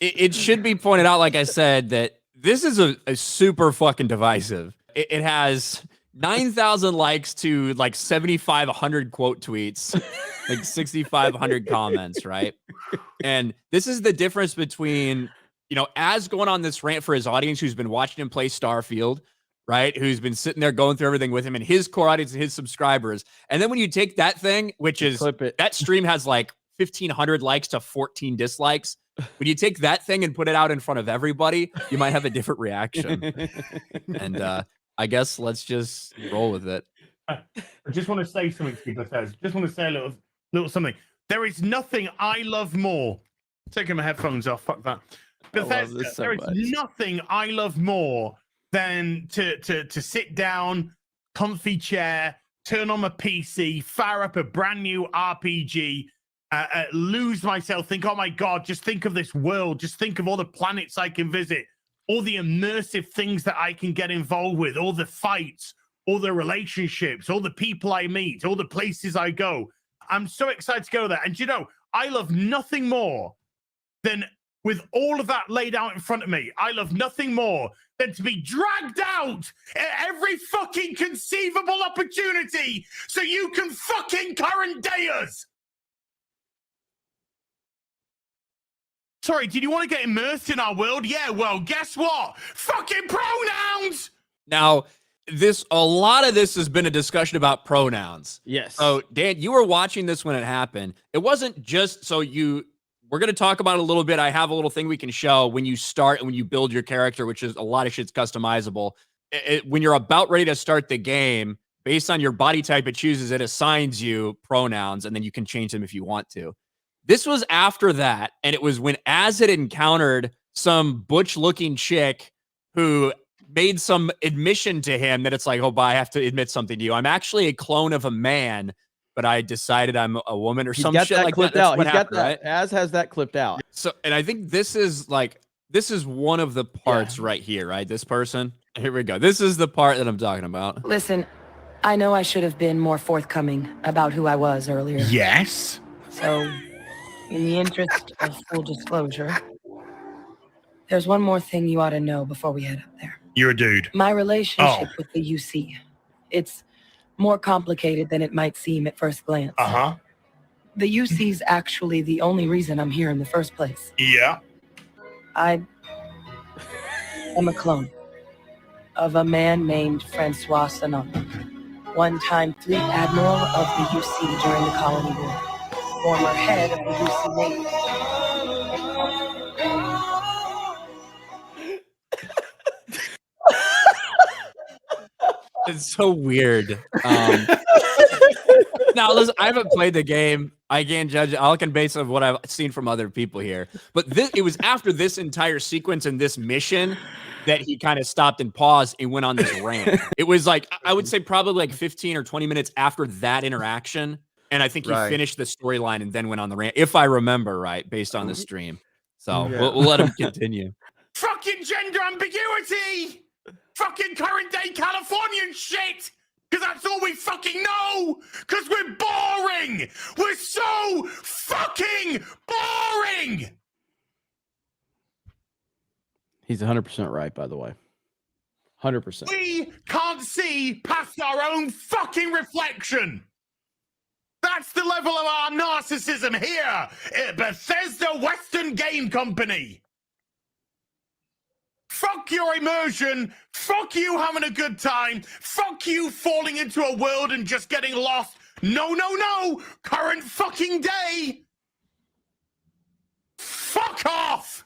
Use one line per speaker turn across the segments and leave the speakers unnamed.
it should be pointed out, like I said, that this is a super fucking divisive. It has 9,000 likes to like 7,500 quote tweets, like 6,500 comments, right? And this is the difference between, Az going on this rant for his audience who's been watching him play Starfield, right? Who's been sitting there going through everything with him and his core audience and his subscribers. And then when you take that thing, which is that stream has like 1,500 likes to 14 dislikes. When you take that thing and put it out in front of everybody, you might have a different reaction. And I guess let's just roll with it.
I just want to say something to people. Just want to say a little something. There is nothing I love more. Taking my headphones off. Fuck that. Bethesda, there is nothing I love more than to sit down, comfy chair, turn on my PC, fire up a brand new RPG, lose myself, think, oh my God, just think of this world. Just think of all the planets I can visit, all the immersive things that I can get involved with, all the fights, all the relationships, all the people I meet, all the places I go. I'm so excited to go there. And I love nothing more than, with all of that laid out in front of me, I love nothing more than to be dragged out at every fucking conceivable opportunity so you can fucking current day us. Sorry, did you want to get immersed in our world? Yeah, well, guess what? Fucking pronouns!
Now, a lot of this has been a discussion about pronouns.
Yes.
So, Dan, you were watching this when it happened. It wasn't just we're going to talk about it a little bit. I have a little thing we can show when you start and when you build your character, which is a lot of shit's customizable. When you're about ready to start the game, based on your body type, it assigns you pronouns, and then you can change them if you want to. This was after that, and it was when Az had encountered some butch-looking chick who made some admission to him that it's like, oh, but I have to admit something to you. I'm actually a clone of a man, but I decided I'm a woman or some shit like that.
That's what happened, right? Az has that clipped out.
So, and I think this is one of the parts right here, right? This person. Here we go. This is the part that I'm talking about.
Listen, I know I should have been more forthcoming about who I was earlier.
Yes.
So, in the interest of full disclosure, there's one more thing you ought to know before we head up there.
You're a dude.
My relationship with the UC. It's more complicated than it might seem at first glance.
Uh-huh.
The UC's actually the only reason I'm here in the first place.
Yeah.
I am a clone of a man named Francois Sanon, one-time fleet admiral of the UC during the Colony War, former head of the UC Navy.
It's so weird. Now, listen, I haven't played the game. I can't judge it. I can base on what I've seen from other people here. But it was after this entire sequence and this mission that he kind of stopped and paused and went on this rant. It was like, I would say probably like 15 or 20 minutes after that interaction. And I think he finished the storyline and then went on the rant, if I remember right, based on the stream. So we'll let him continue.
Fucking gender ambiguity! Fucking current day Californian shit! Because that's all we fucking know! Because we're boring! We're so fucking boring!
He's 100% right, by the way. 100%.
We can't see past our own fucking reflection! That's the level of our narcissism here at Bethesda Western Game Company! Fuck your immersion. Fuck you having a good time. Fuck you falling into a world and just getting lost. No, no, no. Current fucking day. Fuck off.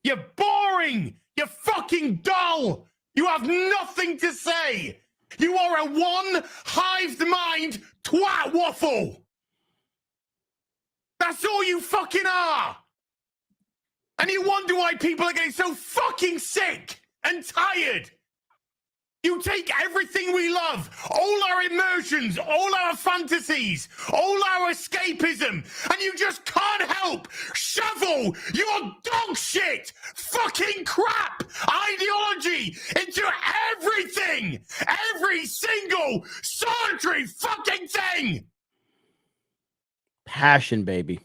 You're boring. You're fucking dull. You have nothing to say. You are a one-hived mind twat waffle. That's all you fucking are. And you wonder why people are getting so fucking sick and tired. You take everything we love, all our immersions, all our fantasies, all our escapism, and you just can't help shovel your dog shit, fucking crap ideology into everything, every single solitary fucking thing.
Passion, baby.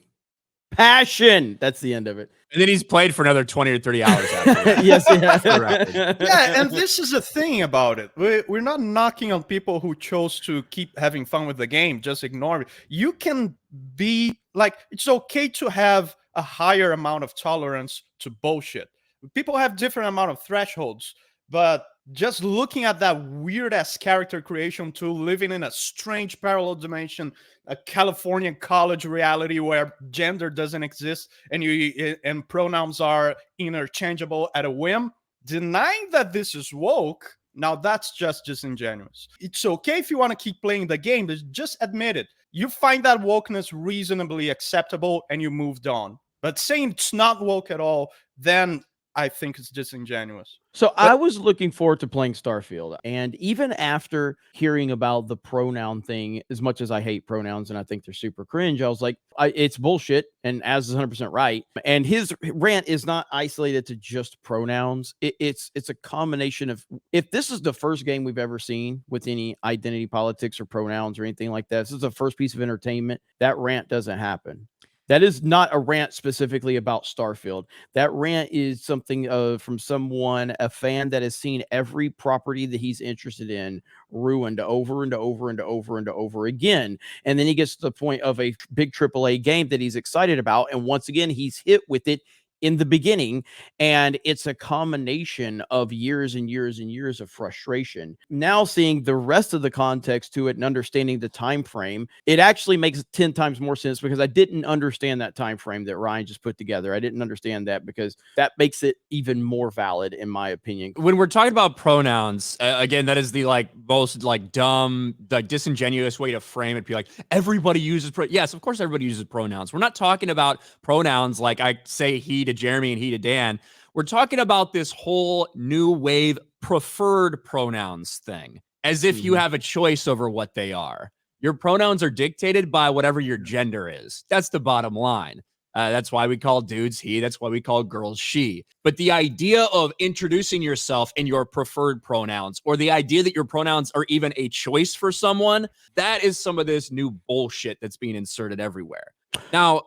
Passion. That's the end of it.
And then he's played for another 20 or 30 hours after that.
Yes,
Yeah, and this is the thing about it. We're not knocking on people who chose to keep having fun with the game, just ignore it. You can be like, it's okay to have a higher amount of tolerance to bullshit. People have different amount of thresholds, but just looking at that weird ass character creation tool, living in a strange parallel dimension, a Californian college reality where gender doesn't exist and pronouns are interchangeable at a whim, denying that this is woke, now that's just disingenuous. It's okay if you want to keep playing the game, but just admit it. You find that wokeness reasonably acceptable and you moved on. But saying it's not woke at all, then I think it's disingenuous.
So I was looking forward to playing Starfield, and even after hearing about the pronoun thing, as much as I hate pronouns and I think they're super cringe, I was like, it's bullshit, and Az is 100% right. And his rant is not isolated to just pronouns. It's a combination of, if this is the first game we've ever seen with any identity politics or pronouns or anything like that, this is the first piece of entertainment, that rant doesn't happen. That is not a rant specifically about Starfield. That rant is something from someone, a fan that has seen every property that he's interested in ruined over and over and over and over again. And then he gets to the point of a big AAA game that he's excited about. And once again, he's hit with it in the beginning, and it's a combination of years and years and years of frustration. Now seeing the rest of the context to it and understanding the time frame, it actually makes 10 times more sense, because I didn't understand that time frame that Ryan just put together. I didn't understand that, because that makes it even more valid in my opinion.
When we're talking about pronouns, again, that is the most dumb, disingenuous way to frame it. Be like, everybody uses yes, of course everybody uses pronouns. We're not talking about pronouns like I say he to Jeremy and he to Dan. We're talking about this whole new wave preferred pronouns thing, as if you have a choice over what they are. Your pronouns are dictated by whatever your gender is. That's the bottom line. That's why we call dudes he. That's why we call girls she. But the idea of introducing yourself in your preferred pronouns, or the idea that your pronouns are even a choice for someone, that is some of this new bullshit that's being inserted everywhere. Now,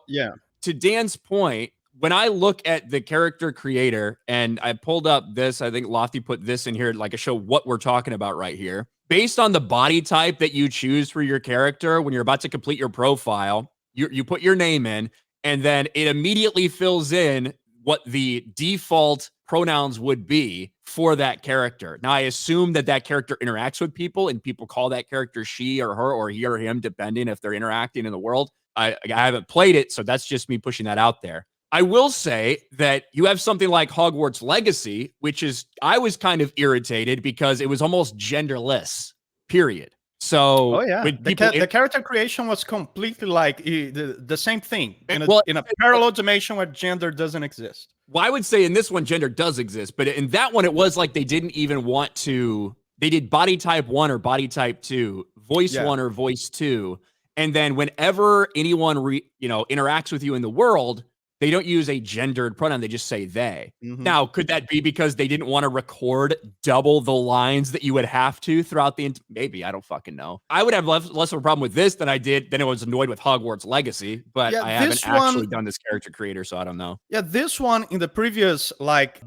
to Dan's point, when I look at the character creator, and I pulled up this, I think Lofty put this in here, to show what we're talking about right here. Based on the body type that you choose for your character, when you're about to complete your profile, you put your name in, and then it immediately fills in what the default pronouns would be for that character. Now, I assume that character interacts with people, and people call that character she or her or he or him, depending if they're interacting in the world. I haven't played it, so that's just me pushing that out there. I will say that you have something like Hogwarts Legacy, which is, I was kind of irritated because it was almost genderless, period. So
the character creation was completely the same thing in a parallel dimension where gender doesn't exist.
Well, I would say in this one, gender does exist, but in that one, it was like they didn't even want to. They did body type 1 or body type 2, voice 1 or voice 2, and then whenever anyone interacts with you in the world, they don't use a gendered pronoun. They just say they. Now, could that be because they didn't want to record double the lines that you would have to throughout the maybe, I don't fucking know. I would have less of a problem with this than I was annoyed with Hogwarts Legacy, but I haven't actually done this character creator, so I don't know.
Yeah, this one, in the previous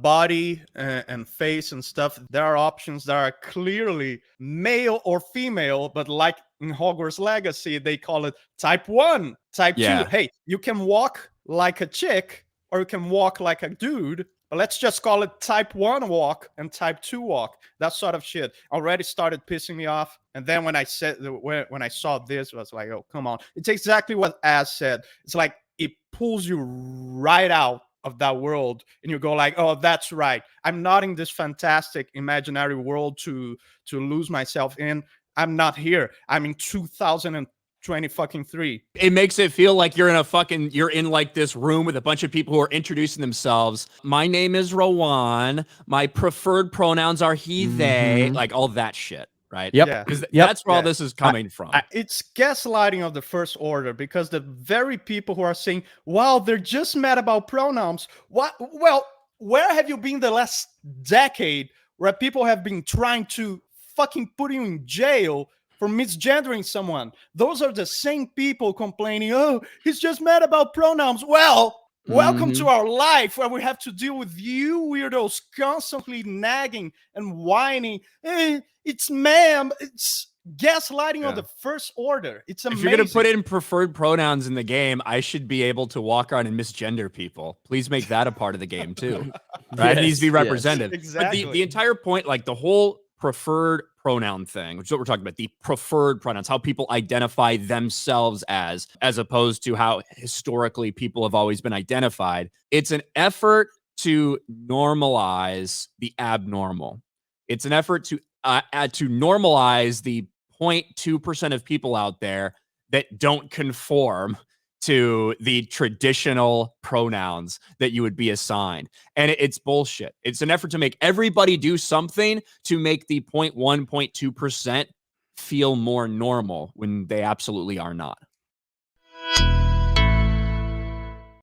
body and face and stuff, there are options that are clearly male or female, but in Hogwarts Legacy, they call it type 1, type 2. Hey, you can walk like a chick or you can walk like a dude, but let's just call it type 1 walk and type 2 walk. That sort of shit already started pissing me off. And then when I saw this, I was like, oh, come on. It's exactly what Az said. It's like it pulls you right out of that world and you go like, oh, that's right. I'm not in this fantastic imaginary world to lose myself in. I'm not here. I'm in 2023.
It makes it feel like you're in this room with a bunch of people who are introducing themselves. My name is Rowan. My preferred pronouns are he, they, all that shit, right?
Yep.
That's where all this is coming from.
It's gaslighting of the first order, because the very people who are saying, wow, they're just mad about pronouns. What? Well, where have you been the last decade where people have been trying to fucking put you in jail for misgendering someone. Those are the same people complaining, oh, he's just mad about pronouns. Well, welcome to our life where we have to deal with you weirdos constantly nagging and whining. It's ma'am. It's gaslighting on the first order. It's amazing.
If you're going to put in preferred pronouns in the game, I should be able to walk around and misgender people. Please make that a part of the game too. Right? It needs to be represented.
Exactly.
But the entire point, like the whole preferred pronoun thing, which is what we're talking about, the preferred pronouns, how people identify themselves as opposed to how historically people have always been identified. It's an effort to normalize the abnormal. It's an effort to normalize the 0.2% of people out there that don't conform to the traditional pronouns that you would be assigned. And it's bullshit. It's an effort to make everybody do something to make the 0.1, 0.2% feel more normal when they absolutely are not.